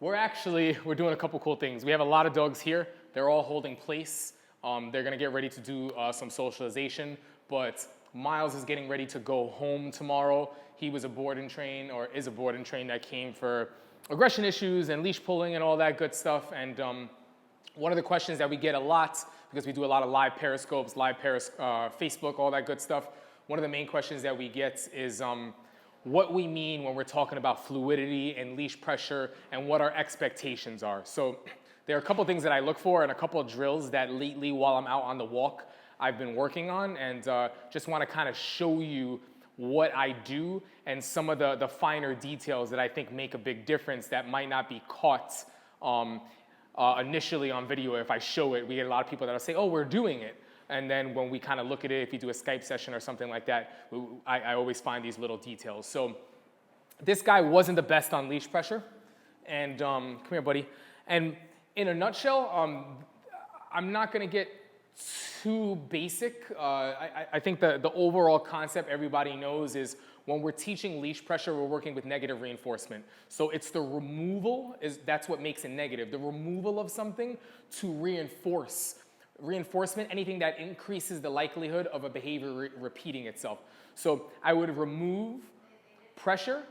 We're doing a couple cool things. We have a lot of dogs here. They're all holding place. They're gonna get ready to do some socialization, but Miles is getting ready to go home tomorrow. He was a board and train, or is a board and train that came for aggression issues and leash pulling and all that good stuff. And one of the questions that we get a lot, because we do a lot of live periscopes, Facebook, all that good stuff, one of the main questions that we get is what we mean when we're talking about fluidity and leash pressure and what our expectations are. So there are a couple things that I look for and a couple of drills that lately while I'm out on the walk I've been working on, and just want to kind of show you what I do and some of the finer details that I think make a big difference that might not be caught initially on video. If I show it, we get a lot of people that'll say, oh, we're doing it. And then when we kind of look at it, if you do a Skype session or something like that, I always find these little details. So this guy wasn't the best on leash pressure. And come here, buddy. And in a nutshell, I'm not going to get too basic. I think the overall concept everybody knows is when we're teaching leash pressure, we're working with negative reinforcement. So it's the removal, that's what makes it negative. The removal of something to reinforce. Reinforcement, anything that increases the likelihood of a behavior repeating itself. So I would remove pressure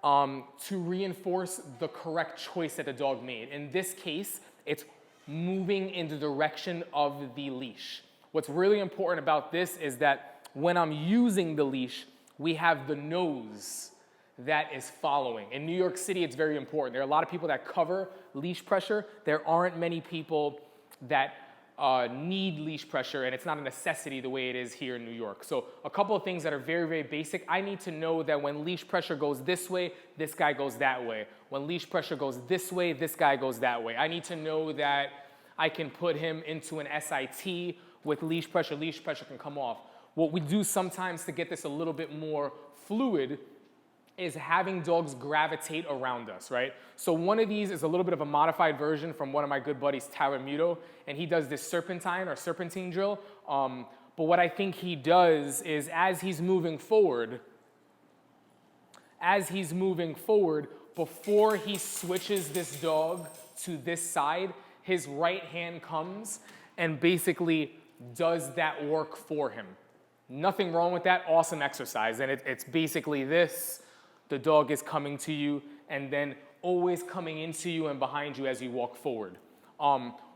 to reinforce the correct choice that the dog made. In this case, it's moving in the direction of the leash. What's really important about this is that when I'm using the leash, we have the nose that is following. In New York City, it's very important. There are a lot of people that cover leash pressure. There aren't many people that need leash pressure, and it's not a necessity the way it is here in New York. So a couple of things that are very, very basic. I need to know that when leash pressure goes this way, this guy goes that way. When leash pressure goes this way, this guy goes that way. I need to know that I can put him into an SIT with leash pressure. Leash pressure can come off. What we do sometimes to get this a little bit more fluid is having dogs gravitate around us, right? So one of these is a little bit of a modified version from one of my good buddies, Muto, and he does this serpentine drill. But what I think he does is as he's moving forward, before he switches this dog to this side, his right hand comes and basically does that work for him. Nothing wrong with that, awesome exercise. And it's basically this. The dog is coming to you and then always coming into you and behind you as you walk forward.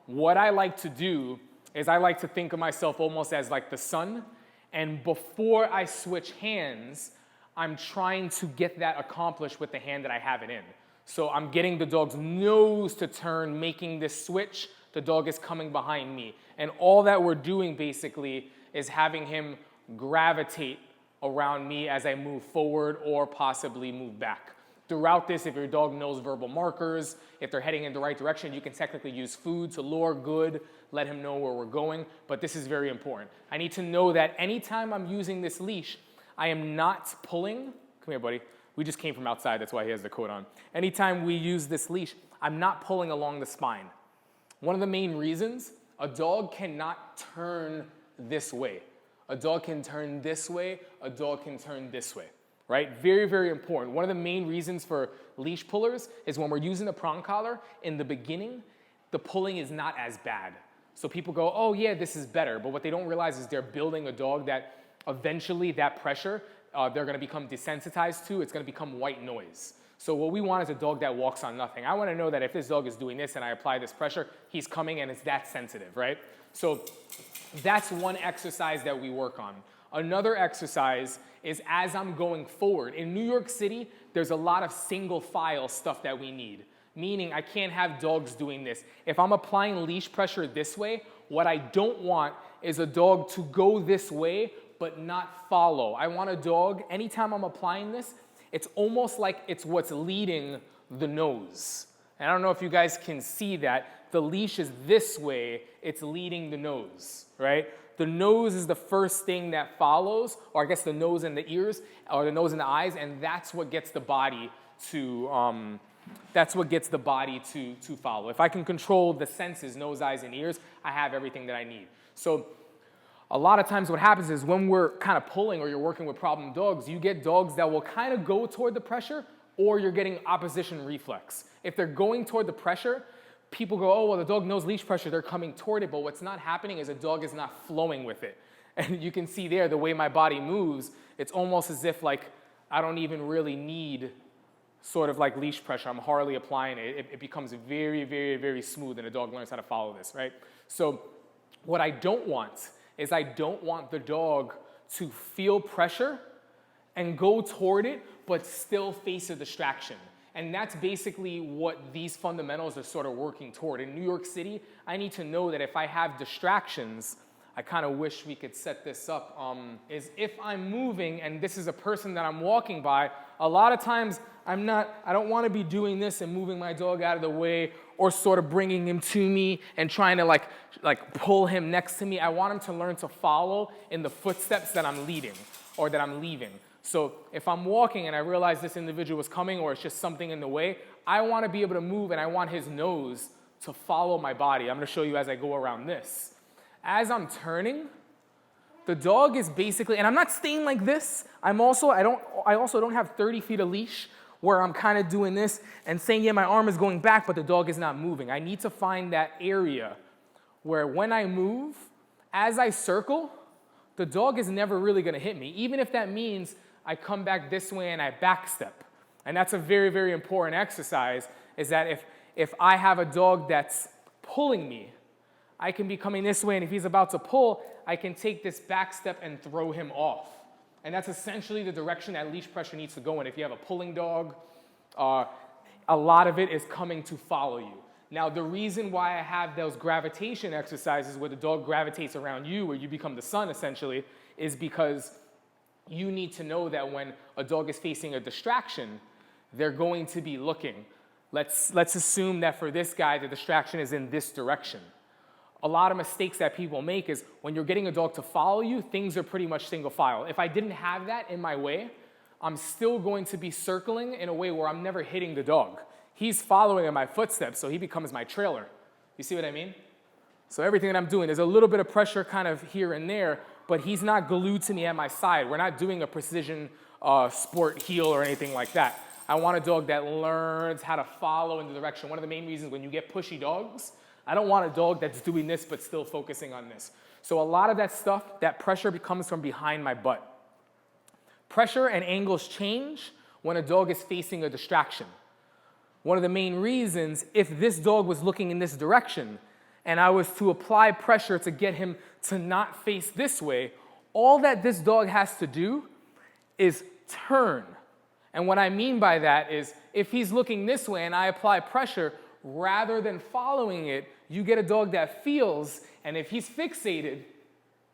What I like to do is I like to think of myself almost as like the sun, and before I switch hands, I'm trying to get that accomplished with the hand that I have it in. So I'm getting the dog's nose to turn, making this switch. The dog is coming behind me. And all that we're doing basically is having him gravitate around me as I move forward or possibly move back. Throughout this, if your dog knows verbal markers, if they're heading in the right direction, you can technically use food to lure, good, let him know where we're going, but this is very important. I need to know that anytime I'm using this leash, I am not pulling, come here buddy, we just came from outside, that's why he has the coat on. Anytime we use this leash, I'm not pulling along the spine. One of the main reasons, a dog cannot turn this way. A dog can turn this way, a dog can turn this way, right? Very, very important. One of the main reasons for leash pullers is when we're using the prong collar, in the beginning, the pulling is not as bad. So people go, oh yeah, this is better. But what they don't realize is they're building a dog that eventually that pressure, they're gonna become desensitized to, it's gonna become white noise. So what we want is a dog that walks on nothing. I wanna know that if this dog is doing this and I apply this pressure, he's coming and it's that sensitive, right? So that's one exercise that we work on. Another exercise is as I'm going forward. In New York City, there's a lot of single file stuff that we need, meaning I can't have dogs doing this. If I'm applying leash pressure this way, what I don't want is a dog to go this way but not follow. I want a dog, anytime I'm applying this, it's almost like it's what's leading the nose. And I don't know if you guys can see that. The leash is this way, it's leading the nose, right? The nose is the first thing that follows, or I guess the nose and the ears, or the nose and the eyes, and that's what gets the body to follow. If I can control the senses, nose, eyes, and ears, I have everything that I need. So a lot of times what happens is when we're kind of pulling or you're working with problem dogs, you get dogs that will kind of go toward the pressure, or you're getting opposition reflex. If they're going toward the pressure, people go, oh, well, the dog knows leash pressure, they're coming toward it, but what's not happening is the dog is not flowing with it. And you can see there, the way my body moves, it's almost as if like I don't even really need sort of like leash pressure. I'm hardly applying it. It becomes very, very, very smooth, and the dog learns how to follow this, right? So what I don't want is I don't want the dog to feel pressure and go toward it, but still face a distraction. And that's basically what these fundamentals are sort of working toward. In New York City, I need to know that if I have distractions, I kind of wish we could set this up, is if I'm moving and this is a person that I'm walking by, a lot of times I don't want to be doing this and moving my dog out of the way or sort of bringing him to me and trying to like pull him next to me. I want him to learn to follow in the footsteps that I'm leading or that I'm leaving. So if I'm walking and I realize this individual is coming or it's just something in the way, I want to be able to move and I want his nose to follow my body. I'm going to show you as I go around this. As I'm turning, the dog is basically, and I'm not staying like this. I also don't have 30 feet of leash where I'm kind of doing this and saying, yeah, my arm is going back, but the dog is not moving. I need to find that area where when I move, as I circle, the dog is never really going to hit me, even if that means I come back this way and I backstep. And that's a very, very important exercise, is that if I have a dog that's pulling me, I can be coming this way, and if he's about to pull, I can take this back step and throw him off. And that's essentially the direction that leash pressure needs to go in. If you have a pulling dog, a lot of it is coming to follow you. Now, the reason why I have those gravitation exercises where the dog gravitates around you, where you become the sun essentially, is because you need to know that when a dog is facing a distraction, they're going to be looking. Let's assume that for this guy, the distraction is in this direction. A lot of mistakes that people make is when you're getting a dog to follow you, things are pretty much single file. If I didn't have that in my way, I'm still going to be circling in a way where I'm never hitting the dog. He's following in my footsteps, so he becomes my trailer. You see what I mean? So everything that I'm doing, there's a little bit of pressure kind of here and there, but he's not glued to me at my side. We're not doing a precision sport heel or anything like that. I want a dog that learns how to follow in the direction. One of the main reasons when you get pushy dogs, I don't want a dog that's doing this but still focusing on this. So a lot of that stuff, that pressure comes from behind my butt. Pressure and angles change when a dog is facing a distraction. One of the main reasons, if this dog was looking in this direction and I was to apply pressure to get him to not face this way, all that this dog has to do is turn. And what I mean by that is if he's looking this way and I apply pressure, rather than following it, you get a dog that feels, and if he's fixated,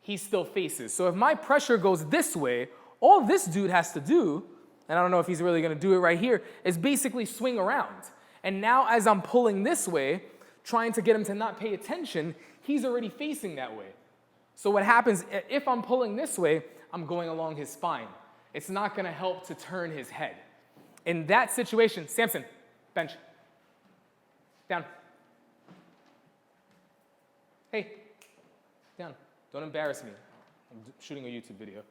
he still faces. So if my pressure goes this way, all this dude has to do, and I don't know if he's really going to do it right here, is basically swing around. And now as I'm pulling this way, trying to get him to not pay attention, he's already facing that way. So what happens, if I'm pulling this way, I'm going along his spine. It's not going to help to turn his head. In that situation, Samson, bench. Down. Hey, down. Don't embarrass me. I'm shooting a YouTube video.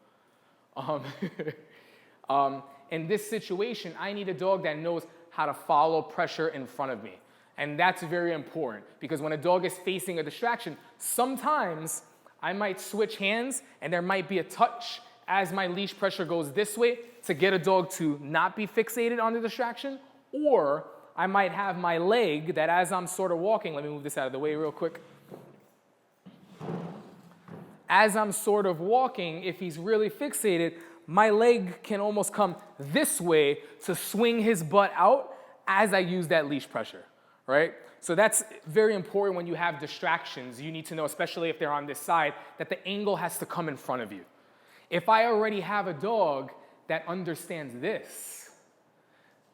In this situation, I need a dog that knows how to follow pressure in front of me. And that's very important because when a dog is facing a distraction, sometimes I might switch hands and there might be a touch as my leash pressure goes this way to get a dog to not be fixated on the distraction, or I might have my leg that as I'm sort of walking, let me move this out of the way real quick. As I'm sort of walking, if he's really fixated, my leg can almost come this way to swing his butt out as I use that leash pressure, right? So that's very important when you have distractions. You need to know, especially if they're on this side, that the angle has to come in front of you. If I already have a dog that understands this,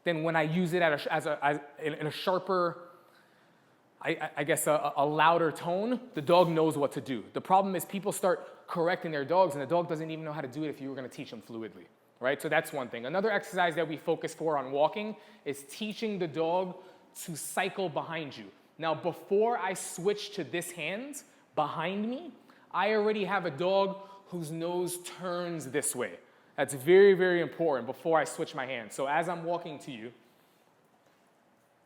then when I use it in a sharper, I guess a louder tone, the dog knows what to do. The problem is people start correcting their dogs, and the dog doesn't even know how to do it if you were going to teach him fluidly, right? So that's one thing. Another exercise that we focus for on walking is teaching the dog to cycle behind you. Now, before I switch to this hand behind me, I already have a dog whose nose turns this way. That's very, very important before I switch my hand. So as I'm walking to you,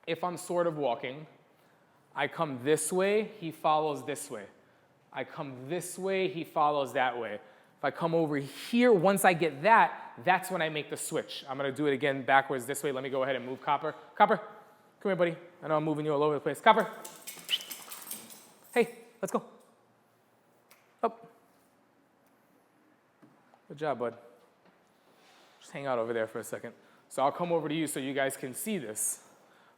if I'm sort of walking, I come this way, he follows this way. I come this way, he follows that way. If I come over here, once I get that, that's when I make the switch. I'm going to do it again backwards this way. Let me go ahead and move Copper. Copper, come here, buddy. I know I'm moving you all over the place. Copper. Hey, let's go. Up. Good job, bud. Just hang out over there for a second. So I'll come over to you so you guys can see this.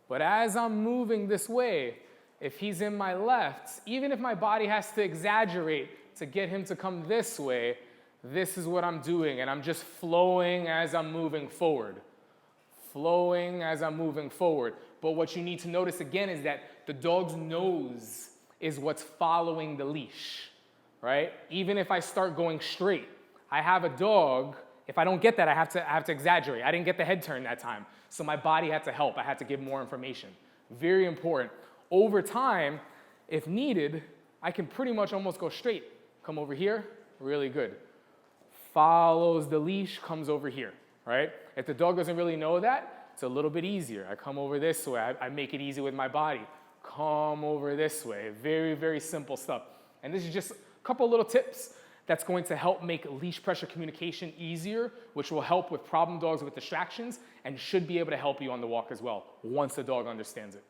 But as I'm moving this way, if he's in my left, even if my body has to exaggerate to get him to come this way, this is what I'm doing, and I'm just flowing as I'm moving forward. Flowing as I'm moving forward. But what you need to notice again is that the dog's nose is what's following the leash, right? Even if I start going straight, I have a dog, if I don't get that, I have to exaggerate. I didn't get the head turn that time, so my body had to help. I had to give more information. Very important. Over time, if needed, I can pretty much almost go straight. Come over here, really good. Follows the leash, comes over here, right? If the dog doesn't really know that, it's a little bit easier. I come over this way. I make it easy with my body. Come over this way. Very, very simple stuff. And this is just a couple little tips that's going to help make leash pressure communication easier, which will help with problem dogs with distractions and should be able to help you on the walk as well once the dog understands it.